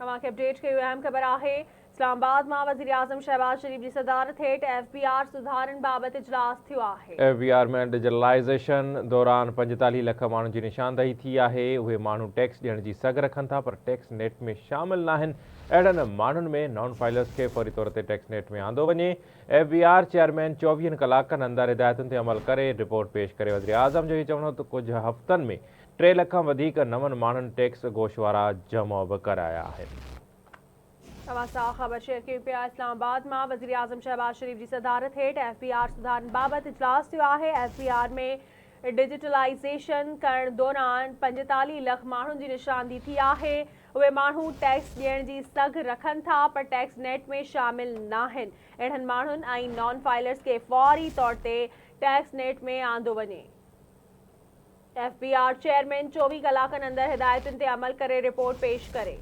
तव्हांखे अपडेट कयूं अहम ख़बर आहे। इस्लामाबाद में वज़ीर आज़म शहबाज शरीफ की सदारत हेठ FBR सुधारन बाबत इजलास थियो आहे। FBR में डिजिटलाइज़ेशन दौरान 45 लख माण्हुनि जी निशानदही थी आहे। उहे माण्हू टैक्स ॾियण जी सघ रखनि था, पर टैक्स नेट में शामिल नाहिनि। अहिड़नि माण्हुनि में नॉन फाइलर्स खे फौरी तौर ते टैक्स नेट में आंदो वञे। FBR चेयरमैन 24 कलाकनि अंदरि हिदायतुनि ते अमल करे रिपोर्ट पेश करे। वज़ीर आज़म जो हीउ चवणो त कुझु हफ़्तनि में 3 लख खां वधीक नवनि माण्हुनि टैक्स गोशवारा जमा बि कराया आहिनि। ख़बर शेयर कयूं पिया। इस्लामाबाद में वज़ीर आज़म शहबाज शरीफ की सदारत हेठ FBR सुधारन बाबत इजलास थियो आहे। FBR में डिजिटलाइज़ेशन करण दौरान 45 लख माण्हुनि जी निशानदी थी आहे। उहे माण्हू टैक्स ॾियण जी सघ रखनि था, पर टैक्स नेट में शामिल नाहिनि। अहिड़नि माण्हुनि ऐं नॉन फाइलर्स खे फौरी तौर ते टैक्स नेट में आंदो वञे। FBR चेयरमैन 24 कलाकनि अंदरि हिदायतुनि ते अमल करे रिपोर्ट पेश करे।